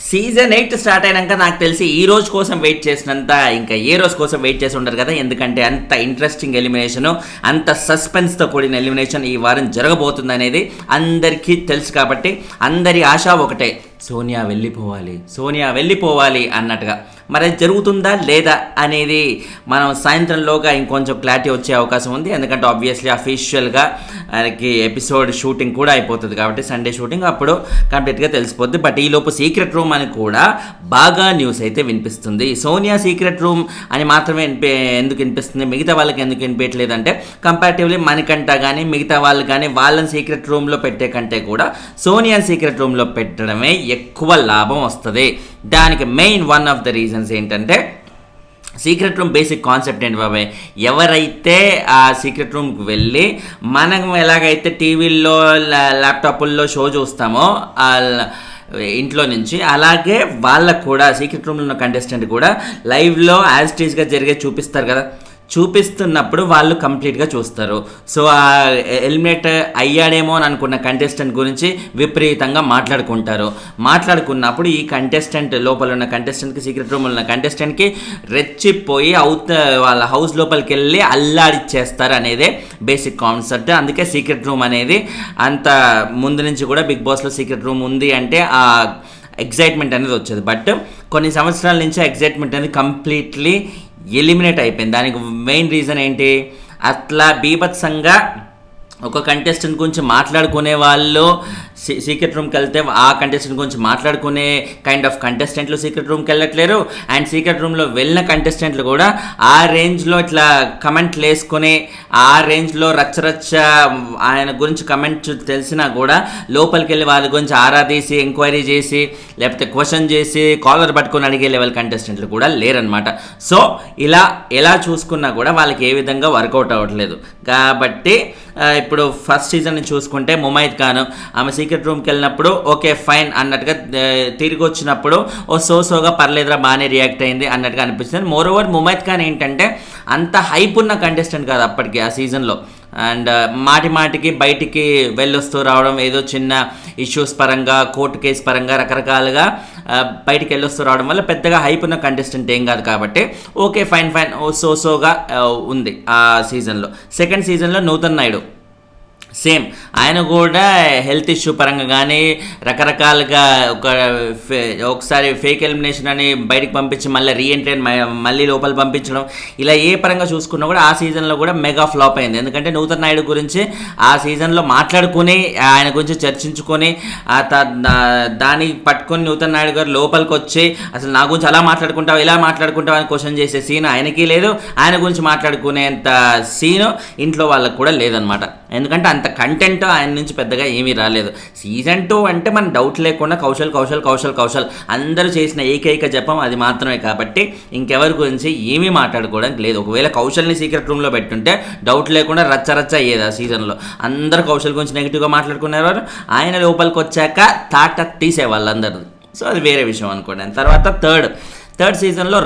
Season 8 start అయినాక నాకు తెలిసి ఈ రోజు కోసం వెయిట్ చేసినంత ఇంకా ఏ రోజు కోసం వెయిట్ చేసి ఉండరు కదా. ఎందుకంటే అంత ఇంట్రెస్టింగ్ ఎలిమినేషన్, అంత సస్పెన్స్తో కూడిన ఎలిమినేషన్ ఈ వారం జరగబోతుంది అనేది అందరికీ తెలుసు. కాబట్టి అందరి ఆశ ఒకటే, సోనియా వెళ్ళిపోవాలి అన్నట్టుగా. మరి అది జరుగుతుందా లేదా అనేది మనం సాయంత్రంలోగా ఇంకొంచెం క్లారిటీ వచ్చే అవకాశం ఉంది. ఎందుకంటే ఆబ్వియస్లీ అఫీషియల్గా ఆయనకి ఎపిసోడ్ షూటింగ్ కూడా అయిపోతుంది కాబట్టి సండే షూటింగ్ అప్పుడు కంప్లీట్గా తెలిసిపోద్ది. బట్ ఈలోపు సీక్రెట్ రూమ్ అని కూడా బాగా న్యూస్ అయితే వినిపిస్తుంది. సోనియా సీక్రెట్ రూమ్ అని మాత్రమే ఎందుకు వినిపిస్తుంది, మిగతా వాళ్ళకి ఎందుకు వినిపించలేదు అంటే కంపారిటివ్లీ మనకంట కానీ మిగతా వాళ్ళు కానీ వాళ్ళని సీక్రెట్ రూమ్లో పెట్టే కంటే కూడా సోనియా సీక్రెట్ రూమ్లో పెట్టడమే ఎక్కువ లాభం వస్తుంది. దానికి main one of the reasons ఏంటంటే సీక్రెట్ రూమ్ బేసిక్ కాన్సెప్ట్ ఏంటి బాబాయ్, ఎవరైతే ఆ సీక్రెట్ రూమ్కి వెళ్ళి మనం ఎలాగైతే టీవీల్లో ల్యాప్టాప్ల్లో షో చూస్తామో ఇంట్లో నుంచి, అలాగే వాళ్ళకు కూడా సీక్రెట్ రూమ్లో ఉన్న కంటెస్టెంట్ కూడా లైవ్లో యాజ్ టీజ్గా జరిగే చూపిస్తారు కదా. చూపిస్తున్నప్పుడు వాళ్ళు కంప్లీట్గా చూస్తారు. సో ఆ ఎలిమినేట్ అయ్యాడేమో అని అనుకున్న కంటెస్టెంట్ గురించి విపరీతంగా మాట్లాడుకున్నప్పుడు ఈ కంటెస్టెంట్ లోపల ఉన్న కంటెస్టెంట్కి, సీక్రెట్ రూమ్లో ఉన్న కంటెస్టెంట్కి రెచ్చిపోయి వాళ్ళ హౌస్ లోపలికి వెళ్ళి అల్లాడిచ్చేస్తారు అనేదే బేసిక్ కాన్సెప్ట్. అందుకే సీక్రెట్ రూమ్ అనేది అంత ముందు నుంచి కూడా బిగ్ బాస్లో సీక్రెట్ రూమ్ ఉంది అంటే ఆ ఎగ్జైట్మెంట్ అనేది వచ్చేది. బట్ కొన్ని సంవత్సరాల నుంచి ఎగ్జైట్మెంట్ అనేది కంప్లీట్లీ ఎలిమినేట్ అయిపోయింది. దానికి మెయిన్ రీజన్ ఏంటి, అట్లా బీభత్సంగా ఒక కంటెస్టెంట్ గురించి మాట్లాడుకునే వాళ్ళు సీక్రెట్ రూమ్కి వెళ్తే ఆ కంటెస్టెంట్ గురించి మాట్లాడుకునే కైండ్ ఆఫ్ కంటెస్టెంట్లు సీక్రెట్ రూమ్కి వెళ్ళట్లేరు. అండ్ సీక్రెట్ రూమ్లో వెళ్ళిన కంటెస్టెంట్లు కూడా ఆ రేంజ్లో ఇట్లా కమెంట్లు వేసుకొని ఆ రేంజ్లో రచ్చరచ్చ ఆయన గురించి కమెంట్ తెలిసినా కూడా లోపలికి వెళ్ళి వాళ్ళ గురించి ఆరాధీసి ఎంక్వైరీ చేసి లేకపోతే క్వశ్చన్ చేసి కాలర్ పట్టుకొని అడిగే లెవెల్ కంటెస్టెంట్లు కూడా లేరనమాట. సో ఇలా ఎలా చూసుకున్నా కూడా వాళ్ళకి ఏ విధంగా వర్కౌట్ అవ్వట్లేదు. కాబట్టి ఇప్పుడు ఫస్ట్ సీజన్ని చూసుకుంటే ముమైత్ ఖాన్ ఆమె సీక్రెట్ రూమ్కి వెళ్ళినప్పుడు ఓకే ఫైన్ అన్నట్టుగా తిరిగి వచ్చినప్పుడు సోగా పర్లేదురా బాగానే రియాక్ట్ అయింది అన్నట్టుగా అనిపిస్తుంది. మోరోవర్ ముమైత్ ఖాన్ ఏంటంటే అంత హైప్ ఉన్న కంటెస్టెంట్ కాదు అప్పటికి ఆ సీజన్లో. అండ్ మాటికి బయటికి వెళ్ళొస్తూ రావడం, ఏదో చిన్న ఇష్యూస్ పరంగా కోర్టు కేసు పరంగా రకరకాలుగా బయటికి వెళ్ళొస్తూ రావడం వల్ల పెద్దగా హైప్ ఉన్న కంటెస్టెంట్ ఏం కాదు. కాబట్టి ఓకే ఫైన్ సోగా ఉంది ఆ సీజన్లో. సెకండ్ సీజన్లో నూతన్ నాయుడు సేమ్, ఆయన కూడా హెల్త్ ఇష్యూ పరంగా కానీ రకరకాలుగా ఒకసారి ఫేక్ ఎలిమినేషన్ అని బయటకు పంపించి మళ్ళీ రీఎంట్రీ అని మళ్ళీ లోపల పంపించడం, ఇలా ఏ పరంగా చూసుకున్నా కూడా ఆ సీజన్లో కూడా మెగా ఫ్లాప్ అయింది. ఎందుకంటే నూతన్ నాయుడు గురించి ఆ సీజన్లో మాట్లాడుకుని ఆయన గురించి చర్చించుకొని దాన్ని పట్టుకొని నూతన్ నాయుడు గారు లోపలికి వచ్చి అసలు నా గురించి అలా మాట్లాడుకుంటావు ఇలా మాట్లాడుకుంటావు అని క్వశ్చన్ చేసే సీన్ ఆయనకి లేదు. ఆయన గురించి మాట్లాడుకునేంత సీను ఇంట్లో వాళ్ళకు కూడా లేదనమాట. ఎందుకంటే అంత కంటెంట్ ఆయన నుంచి పెద్దగా ఏమీ రాలేదు. సీజన్ 2 అంటే మన డౌట్ లేకుండా కౌశల్ అందరూ చేసిన ఏకైక జపం అది మాత్రమే. కాబట్టి ఇంకెవరి గురించి ఏమీ మాట్లాడుకోవడానికి లేదు. ఒకవేళ కౌశల్ని సీక్రెట్ రూమ్లో పెట్టుంటే డౌట్ లేకుండా రచ్చ అయ్యేది ఆ సీజన్లో. అందరూ కౌశల్ గురించి నెగిటివ్గా మాట్లాడుకునేవారు, ఆయన లోపలికి వచ్చాక తాట తీసేవాళ్ళు అందరూ. సో అది వేరే విషయం అనుకోండి. తర్వాత థర్డ్ సీజన్లో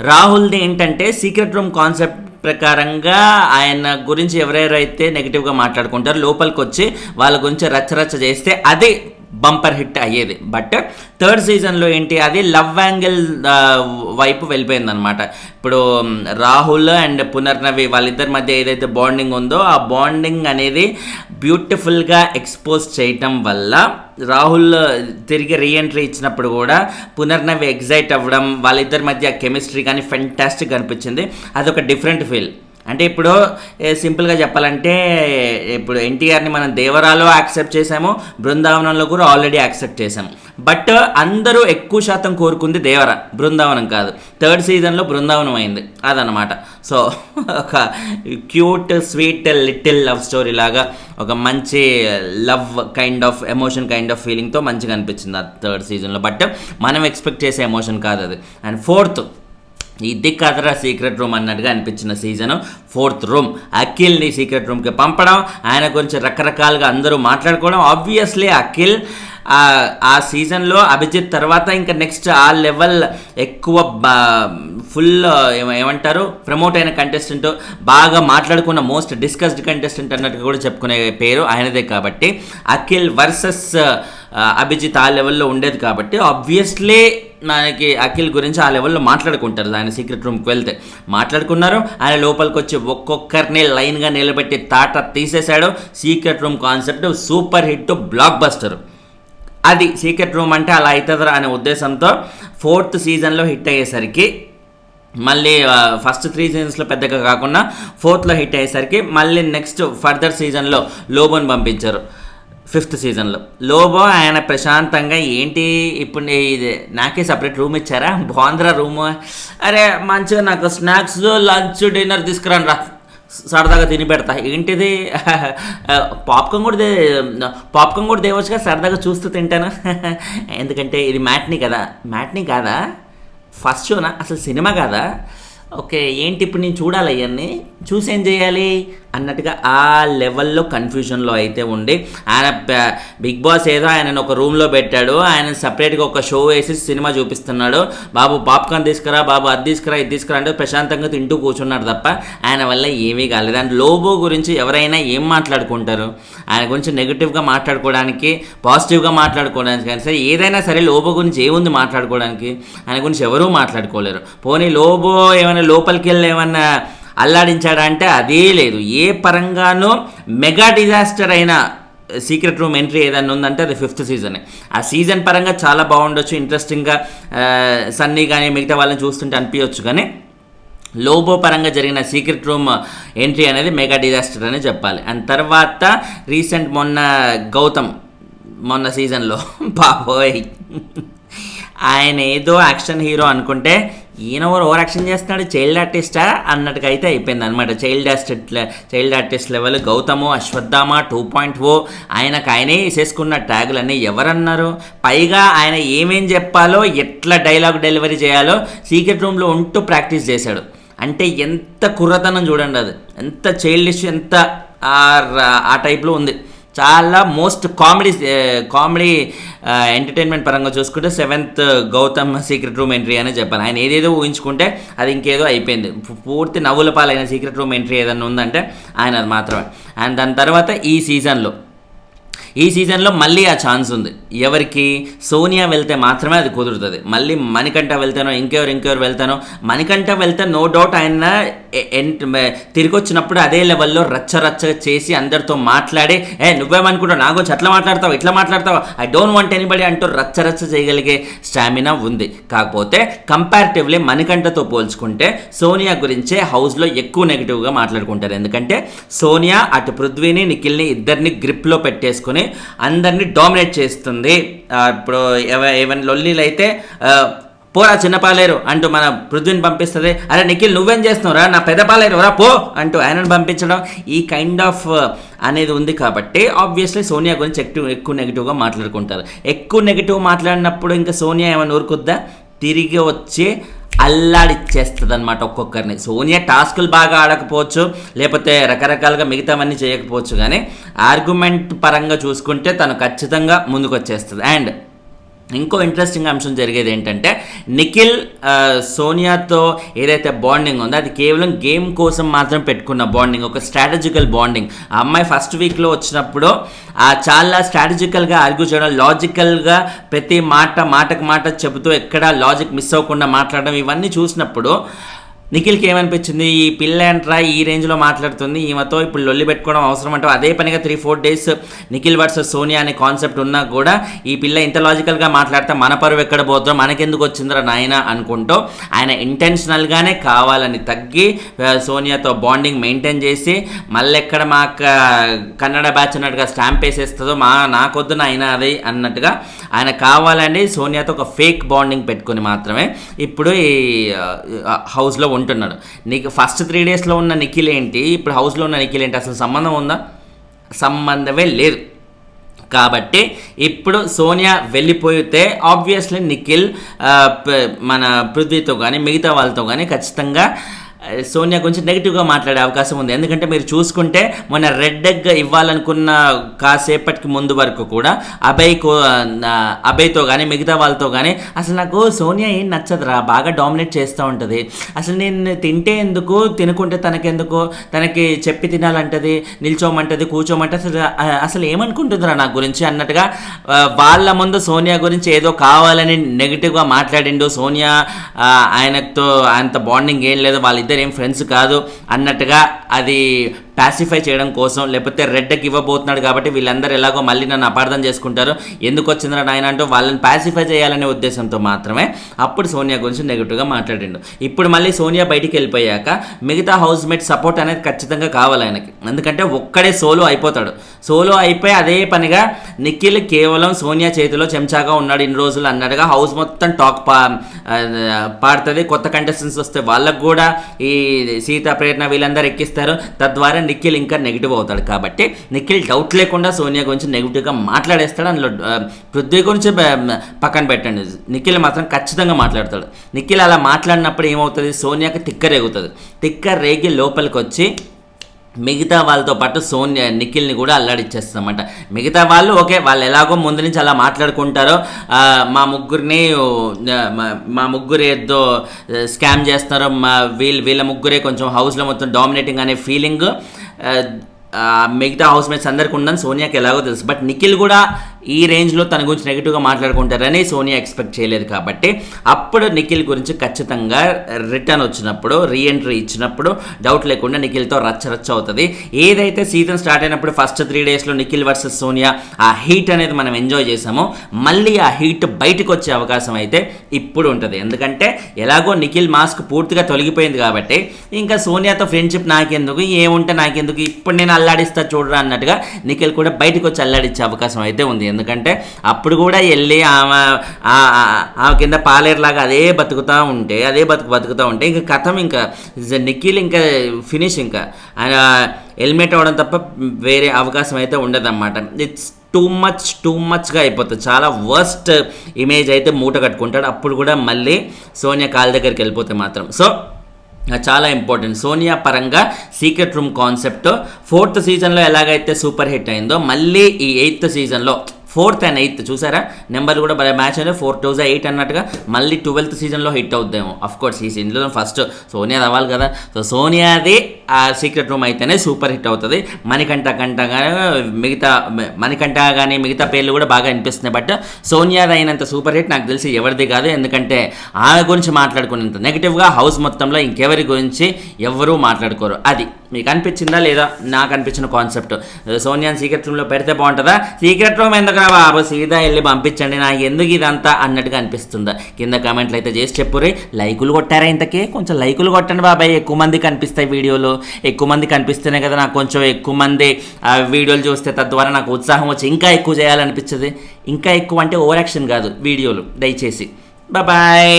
రాహుల్ది ఏంటంటే సీక్రెట్ రూమ్ కాన్సెప్ట్ ప్రకారంగా ఆయన గురించి ఎవరెవరైతే నెగిటివ్గా మాట్లాడుకుంటారో లోపలికి వచ్చి వాళ్ళ గురించి రచ్చ చేస్తే అది బంపర్ హిట్ అయ్యేది. బట్ థర్డ్ సీజన్లో ఏంటి, అది లవ్ యాంగిల్ వైపు వెళ్ళిపోయిందనమాట. ఇప్పుడు రాహుల్ అండ్ పునర్నవి వాళ్ళిద్దరి మధ్య ఏదైతే బాండింగ్ ఉందో ఆ బాండింగ్ అనేది బ్యూటిఫుల్గా ఎక్స్పోజ్ చేయటం వల్ల రాహుల్ తిరిగి రీఎంట్రీ ఇచ్చినప్పుడు కూడా పునర్నవి ఎగ్జైట్ అవ్వడం, వాళ్ళిద్దరి మధ్య కెమిస్ట్రీ కానీ ఫెంటాస్టిక్ అనిపించింది. అదొక డిఫరెంట్ ఫీల్. అంటే ఇప్పుడు సింపుల్గా చెప్పాలంటే ఇప్పుడు ఎన్టీఆర్ని మనం దేవరాలో యాక్సెప్ట్ చేసాము, బృందావనంలో కూడా ఆల్రెడీ యాక్సెప్ట్ చేసాము. బట్ అందరూ ఎక్కువ శాతం కోరుకుంది దేవర, బృందావనం కాదు. థర్డ్ సీజన్లో బృందావనం అయింది అదనమాట. సో ఒక cute sweet little love story లాగా ఒక మంచి love kind of emotion kind of ఫీలింగ్తో మంచిగా అనిపించింది ఆ థర్డ్ సీజన్లో. బట్ మనం ఎక్స్పెక్ట్ చేసే ఎమోషన్ కాదు అది. అండ్ ఫోర్త్, ఇది కదరా సీక్రెట్ రూమ్ అన్నట్టుగా అనిపించిన సీజన్ ఫోర్త్ రూమ్, అఖిల్ని సీక్రెట్ రూమ్కి పంపడం, ఆయన గురించి రకరకాలుగా అందరూ మాట్లాడుకోవడం. ఆబ్వియస్లీ అఖిల్ ఆ సీజన్లో అభిజిత్ తర్వాత ఇంకా నెక్స్ట్ ఆ లెవెల్ ఎక్కువ ఫుల్ ఏమంటారు ప్రమోట్ అయిన కంటెస్టెంట్, బాగా మాట్లాడుకున్న మోస్ట్ డిస్కస్డ్ కంటెస్టెంట్ అన్నట్టుగా కూడా చెప్పుకునే పేరు ఆయనదే. కాబట్టి అఖిల్ వర్సెస్ అభిజిత్ ఆ లెవెల్లో ఉండేది కాబట్టి ఆబ్వియస్లీ మనకి అఖిల్ గురించి ఆ లెవెల్లో మాట్లాడుకుంటారు. ఆయన సీక్రెట్ రూమ్కి వెళ్తే మాట్లాడుకున్నారు. ఆయన లోపలికి వచ్చి ఒక్కొక్కరిని లైన్గా నిలబెట్టి తాట తీసేశాడు. Secret room concept super hit, blockbuster. అది సీక్రెట్ రూమ్ అంటే అలా అవుతుందా అనే ఉద్దేశంతో 4th సీజన్లో హిట్ అయ్యేసరికి మళ్ళీ ఫస్ట్ 3 సీజన్స్లో పెద్దగా కాకుండా 4th హిట్ అయ్యేసరికి మళ్ళీ నెక్స్ట్ ఫర్దర్ సీజన్లో లోబోని పంపించారు. 5th సీజన్లో లోబో ఆయన ప్రశాంతంగా ఏంటి ఇప్పుడు ఇది నాకే సపరేట్ రూమ్ ఇచ్చారా, బాగుందిరా రూమ్, అరే మంచిగా నాకు స్నాక్స్ లంచ్ డిన్నర్ తీసుకురాను రా, సరదాగా తిని పెడతా, ఏంటిది పాప్కార్న్ కూడా తేవచ్చుగా, సరదాగా చూస్తూ తింటాను ఎందుకంటే ఇది మ్యాట్నీ కాదా, ఫస్ట్ షోనా, అసలు సినిమా కాదా, ఓకే ఏంటి ఇప్పుడు నేను చూడాలి, అవన్నీ చూసి ఏం చేయాలి అన్నట్టుగా ఆ లెవెల్లో కన్ఫ్యూజన్లో అయితే ఉండి ఆయన బిగ్ బాస్ ఏదో ఆయనను ఒక రూమ్లో పెట్టాడు, ఆయన సపరేట్గా ఒక షో వేసి సినిమా చూపిస్తున్నాడు, బాబు పాప్కార్న్ తీసుకురా, బాబు అది తీసుకురా, ఇది తీసుకురా అంటే ప్రశాంతంగా తింటూ కూర్చున్నాడు తప్ప ఆయన వల్ల ఏమీ కాలేదు. అండ్ లోబో గురించి ఎవరైనా ఏం మాట్లాడుకుంటారు, ఆయన గురించి నెగిటివ్గా మాట్లాడుకోవడానికి, పాజిటివ్గా మాట్లాడుకోవడానికి కానీ సరే ఏదైనా సరే లోబో గురించి ఏముంది మాట్లాడుకోవడానికి, ఆయన గురించి ఎవరూ మాట్లాడుకోలేరు. పోనీ లోబో ఏమైనా లోపలికి వెళ్ళి ఏమన్నా అల్లాడించాడా అంటే అదే లేదు. ఏ పరంగానూ మెగా డిజాస్టర్ అయిన సీక్రెట్ రూమ్ ఎంట్రీ ఏదైనా ఉందంటే అది 5th సీజనే. ఆ సీజన్ పరంగా చాలా బాగుండొచ్చు, ఇంట్రెస్టింగ్గా సన్నీ కానీ మిగతా వాళ్ళని చూస్తుంటే అనిపించవచ్చు, కానీ లోబో పరంగా జరిగిన సీక్రెట్ రూమ్ ఎంట్రీ అనేది మెగా డిజాస్టర్ అనే చెప్పాలి. అండ్ తర్వాత రీసెంట్ మొన్న సీజన్లో బాబోయ్ ఆయన ఏదో యాక్షన్ హీరో అనుకుంటే ఈయన ఓవర్ యాక్షన్ చేస్తున్నాడు, చైల్డ్ ఆర్టిస్టా అన్నట్టుగా అయితే అయిపోయింది అనమాట. Child artist level Gautam, Ashwatthama 2.0 ఆయనే వేసేసుకున్న ట్యాగులన్నీ ఎవరన్నారు. పైగా ఆయన ఏమేం చెప్పాలో, ఎట్లా డైలాగ్ డెలివరీ చేయాలో సీక్రెట్ రూమ్లో ఉంటూ ప్రాక్టీస్ చేశాడు. అంటే ఎంత కుర్రతనం చూడండి, అది ఎంత చైల్డిష్, ఎంత ఆ టైప్లో ఉంది. చాలా మోస్ట్ కామెడీ ఎంటర్టైన్మెంట్ పరంగా చూసుకుంటే 7th Gautam secret room entry అనే చెప్పాలి. ఆయన ఏదేదో ఊహించుకుంటే అది ఇంకేదో అయిపోయింది. పూర్తి నవ్వుల పాలైన సీక్రెట్ రూమ్ ఎంట్రీ ఏదన్నా ఉందంటే ఆయన అది మాత్రమే. అండ్ దాని తర్వాత ఈ సీజన్లో మళ్ళీ ఆ ఛాన్స్ ఉంది. ఎవరికి? సోనియా వెళ్తే మాత్రమే అది కుదురుతుంది. మళ్ళీ మణికంఠ వెళ్తానో ఇంకెవరు వెళ్తానో, మణికంఠ వెళ్తే నో డౌట్ ఆయన తిరిగి వచ్చినప్పుడు అదే లెవెల్లో రచ్చ చేసి అందరితో మాట్లాడి నువ్వేమనుకుంటావు, నాకు ఇట్లా మాట్లాడతావు, ఐ డోంట్ వాంట్ ఎనీబడి అంటూ రచ్చ చేయగలిగే స్టామినా ఉంది. కాకపోతే కంపారిటివ్లీ మణికంఠతో పోల్చుకుంటే సోనియా గురించే హౌస్లో ఎక్కువ నెగిటివ్గా మాట్లాడుకుంటారు. ఎందుకంటే సోనియా అటు పృథ్వీని నిఖిల్ని ఇద్దరిని గ్రిప్లో పెట్టేసుకుని అందరినీ డామినేట్ చేస్తుంది. ఇప్పుడు ఏమైనా లొల్లీలు అయితే పోరా చిన్న పాలేరు అంటూ మన పృథ్వీని పంపిస్తుంది, అరే నిఖిల్ నువ్వేం చేస్తున్నావురా, నా పెద్ద పాలేరు రా పో అంటూ ఆయనను పంపించడం, ఈ కైండ్ ఆఫ్ అనేది ఉంది. కాబట్టి ఆబ్వియస్లీ సోనియా గురించి ఎక్కువ నెగిటివ్గా మాట్లాడుకుంటారు. ఎక్కువ నెగిటివ్ మాట్లాడినప్పుడు ఇంకా సోనియా ఏమైనా ఊరుకుద్దా, తిరిగి వచ్చి అల్లాడిచ్చేస్తుంది అనమాట ఒక్కొక్కరిని. సోనియా టాస్కులు బాగా ఆడకపోవచ్చు, లేకపోతే రకరకాలుగా మిగతావన్నీ చేయకపోవచ్చు, కానీ ఆర్గ్యుమెంట్ పరంగా చూసుకుంటే తను ఖచ్చితంగా ముందుకు వచ్చేస్తుంది. అండ్ ఇంకో ఇంట్రెస్టింగ్ అంశం జరిగేది ఏంటంటే నిఖిల్ సోనియాతో ఏదైతే బాండింగ్ ఉందో అది కేవలం గేమ్ కోసం మాత్రం పెట్టుకున్న బాండింగ్, ఒక స్ట్రాటజికల్ బాండింగ్. ఆ అమ్మాయి ఫస్ట్ వీక్లో వచ్చినప్పుడు చాలా స్ట్రాటజికల్గా ఆర్గ్యూ చేయడం, లాజికల్గా ప్రతి మాటకు మాట చెబుతూ ఎక్కడ లాజిక్ మిస్ అవ్వకుండా మాట్లాడడం, ఇవన్నీ చూసినప్పుడు నిఖిల్కి ఏమనిపించింది, ఈ పిల్ల ఏంట్రా ఈ రేంజ్లో మాట్లాడుతుంది, ఈమెతో ఇప్పుడు లొల్లి పెట్టుకోవడం అవసరం అంటే అదే పనిగా 3-4 డేస్ నిఖిల్ వర్సెస్ సోనియా అనే కాన్సెప్ట్ ఉన్నా కూడా ఈ పిల్ల ఇంత లాజికల్గా మాట్లాడితే మన పరువు ఎక్కడ పోతుందో, మనకెందుకు వచ్చిందిరా నాయన అనుకుంటూ ఆయన ఇంటెన్షనల్గానే కావాలని తగ్గి సోనియాతో బాండింగ్ మెయింటైన్ చేసి మళ్ళీ ఎక్కడ మా కన్నడ బ్యాచ్ అన్నట్టుగా స్టాంప్ వేసేస్తుందో నాకొద్దు నాయన అది అన్నట్టుగా ఆయన కావాలని సోనియాతో ఒక ఫేక్ బాండింగ్ పెట్టుకుని మాత్రమే ఇప్పుడు ఈ హౌస్లో ఉంటున్నాడు. నీకు ఫస్ట్ 3 డేస్లో ఉన్న నిఖిల్ ఏంటి, ఇప్పుడు హౌస్లో ఉన్న నిఖిల్ ఏంటి, అసలు సంబంధం ఉందా? సంబంధమే లేదు. కాబట్టి ఇప్పుడు సోనియా వెళ్ళిపోతే ఆబ్వియస్లీ నిఖిల్ మన పృథ్వీతో కానీ మిగతా వాళ్ళతో కానీ ఖచ్చితంగా సోనియా గురించి నెగిటివ్గా మాట్లాడే అవకాశం ఉంది. ఎందుకంటే మీరు చూసుకుంటే మొన్న రెడ్ ఎగ్ ఇవ్వాలనుకున్న కాసేపటికి ముందు వరకు కూడా అభయ్తో కానీ మిగతా వాళ్ళతో కానీ అసలు నాకు సోనియా ఏం నచ్చదురా, బాగా డామినేట్ చేస్తూ ఉంటుంది, అసలు నేను తింటే ఎందుకు, తినుకుంటే తనకెందుకు, తనకి చెప్పి తినాలంటది, నిల్చోమంటది, కూర్చోమంటే అసలు ఏమనుకుంటుందిరా నా గురించి అన్నట్టుగా వాళ్ళ ముందు సోనియా గురించి ఏదో కావాలని నెగిటివ్గా మాట్లాడిండు. సోనియా ఆయనతో అంత బాండింగ్ ఏం లేదు, వాళ్ళిద్దరు ఏం ఫ్రెండ్స్ కాదు అన్నట్టుగా అది ప్యాసిఫై చేయడం కోసం, లేకపోతే రెడ్కి ఇవ్వబోతున్నాడు కాబట్టి వీళ్ళందరూ ఎలాగో మళ్ళీ నన్ను అపార్థం చేసుకుంటారు, ఎందుకు వచ్చిందిరా నాయన అంటూ వాళ్ళని ప్యాసిఫై చేయాలనే ఉద్దేశంతో మాత్రమే అప్పుడు సోనియా గురించి నెగిటివ్గా మాట్లాడిండు. ఇప్పుడు మళ్ళీ సోనియా బయటికి వెళ్ళిపోయాక మిగతా హౌస్ మేట్ సపోర్ట్ అనేది ఖచ్చితంగా కావాలి ఆయనకి. ఎందుకంటే ఒక్కడే సోలో అయిపోతాడు, సోలో అయిపోయి అదే పనిగా నిఖిల్ కేవలం సోనియా చేతిలో చెంచాగా ఉన్నాడు ఇన్ని రోజులు అన్నట్టుగా హౌస్ మొత్తం టాక్ పాడుతుంది. కొత్త కంటెస్టెంట్స్ వస్తే వాళ్ళకు కూడా ఈ సీత ప్రేరణ వీళ్ళందరూ ఎక్కిస్తారు, తద్వారా నిఖిల్ ఇంకా నెగిటివ్ అవుతాడు. కాబట్టి నిఖిల్ డౌట్ లేకుండా సోనియా గురించి నెగిటివ్గా మాట్లాడేస్తాడు. అందులో పృథ్వీ గురించి పక్కన పెట్టండి, నిఖిల్ మాత్రం ఖచ్చితంగా మాట్లాడతాడు. నిఖిల్ అలా మాట్లాడినప్పుడు ఏమవుతుంది, సోనియాకి తిక్క రేగి లోపలికి వచ్చి మిగతా వాళ్ళతో పాటు నిఖిల్ని కూడా అల్లాడిచ్చేస్తామన్నమాట. మిగతా వాళ్ళు ఓకే, వాళ్ళు ఎలాగో ముందు నుంచి అలా మాట్లాడుకుంటారో, మా ముగ్గురు ఏదో స్కామ్ చేస్తారో, వీళ్ళ ముగ్గురే కొంచెం హౌస్లో మొత్తం డామినేటింగ్ అనే ఫీలింగ్ మిగతా హౌస్ మేట్స్ అందరికీ ఉందని సోనియాకి ఎలాగో తెలుసు. బట్ నిఖిల్ కూడా ఈ రేంజ్లో తన గురించి నెగిటివ్గా మాట్లాడుకుంటారని సోనియా ఎక్స్పెక్ట్ చేయలేదు. కాబట్టి అప్పుడు నిఖిల్ గురించి ఖచ్చితంగా రిటర్న్ వచ్చినప్పుడు, రీఎంట్రీ ఇచ్చినప్పుడు డౌట్ లేకుండా నిఖిల్తో రచ్చ అవుతుంది. ఏదైతే సీజన్ స్టార్ట్ అయినప్పుడు ఫస్ట్ 3 డేస్లో నిఖిల్ వర్సెస్ సోనియా ఆ హీట్ అనేది మనం ఎంజాయ్ చేసామో, మళ్ళీ ఆ హీట్ బయటకు వచ్చే అవకాశం అయితే ఇప్పుడు ఉంటుంది. ఎందుకంటే ఎలాగో నిఖిల్ మాస్క్ పూర్తిగా తొలగిపోయింది కాబట్టి ఇంకా సోనియాతో ఫ్రెండ్షిప్ నాకెందుకు, ఏముంటే నాకెందుకు, ఇప్పుడు నేను అల్లాడిస్తా చూడరా అన్నట్టుగా నిఖిల్ కూడా బయటకు వచ్చి అల్లాడిచ్చే అవకాశం అయితే ఉంది. ఎందుకంటే అప్పుడు కూడా వెళ్ళి ఆమె కింద పాలేరులాగా అదే బతుకుతూ ఉంటే ఇంకా కథం, ఇంకా నిఖిల్ ఇంకా ఫినిష్, ఇంకా ఆయన హెల్మెట్ అవ్వడం తప్ప వేరే అవకాశం అయితే ఉండదన్నమాట. ఇట్స్ టూ మచ్గా అయిపోతుంది, చాలా వర్స్ట్ ఇమేజ్ అయితే మూట కట్టుకుంటాడు. అప్పుడు కూడా మళ్ళీ సోనియా కాళ్ళ దగ్గరికి వెళ్ళిపోతే మాత్రం చాలా ఇంపార్టెంట్. సోనియా పరంగా సీక్రెట్ రూమ్ కాన్సెప్ట్ 4th సీజన్లో ఎలాగైతే సూపర్ హిట్ అయిందో, మళ్ళీ ఈ 8th సీజన్లో 4th and 8th చూసారా, నెంబర్లు కూడా మ్యాచ్ అయితే 4 to 8 అన్నట్టుగా మళ్ళీ 12th సీజన్లో హిట్ అవుద్దేమో. అఫ్కోర్స్ ఈ సీజన్లో ఫస్ట్ సోనియా అవ్వాలి కదా, సో సోనియాది ఆ సీక్రెట్ రూమ్ అయితేనే సూపర్ హిట్ అవుతుంది. మణికంఠ కానీ మిగతా పేర్లు కూడా బాగా అనిపిస్తున్నాయి. బట్ సోనియాది అయినంత సూపర్ హిట్ నాకు తెలిసి ఎవరిది కాదు. ఎందుకంటే ఆమె గురించి మాట్లాడుకునేంత నెగిటివ్గా హౌస్ మొత్తంలో ఇంకెవరి గురించి ఎవరూ మాట్లాడుకోరు. అది మీకు అనిపించిందా లేదా? నాకు అనిపించిన కాన్సెప్ట్ సోనియాని సీక్రెట్ రూమ్లో పెడితే బాగుంటుందా, సీక్రెట్ రూమ్ ఎందుకు బాబు సీదా వెళ్ళి పంపించండి, నాకు ఎందుకు ఇదంతా అన్నట్టుగా అనిపిస్తుందా? కింద కామెంట్లు అయితే చేసి చెప్పుర్రి. లైకులు కొట్టారా ఇంతకీ? కొంచెం లైకులు కొట్టండి బాబాయ్, ఎక్కువ మంది కనిపిస్తాయి వీడియోలు, ఎక్కువ మంది కనిపిస్తేనే కదా నాకు కొంచెం ఎక్కువ మంది వీడియోలు చూస్తే తద్వారా నాకు ఉత్సాహం వచ్చి ఇంకా ఎక్కువ చేయాలనిపించదు. ఇంకా ఎక్కువ అంటే ఓవర్ యాక్షన్ కాదు వీడియోలు, దయచేసి. బాయ్.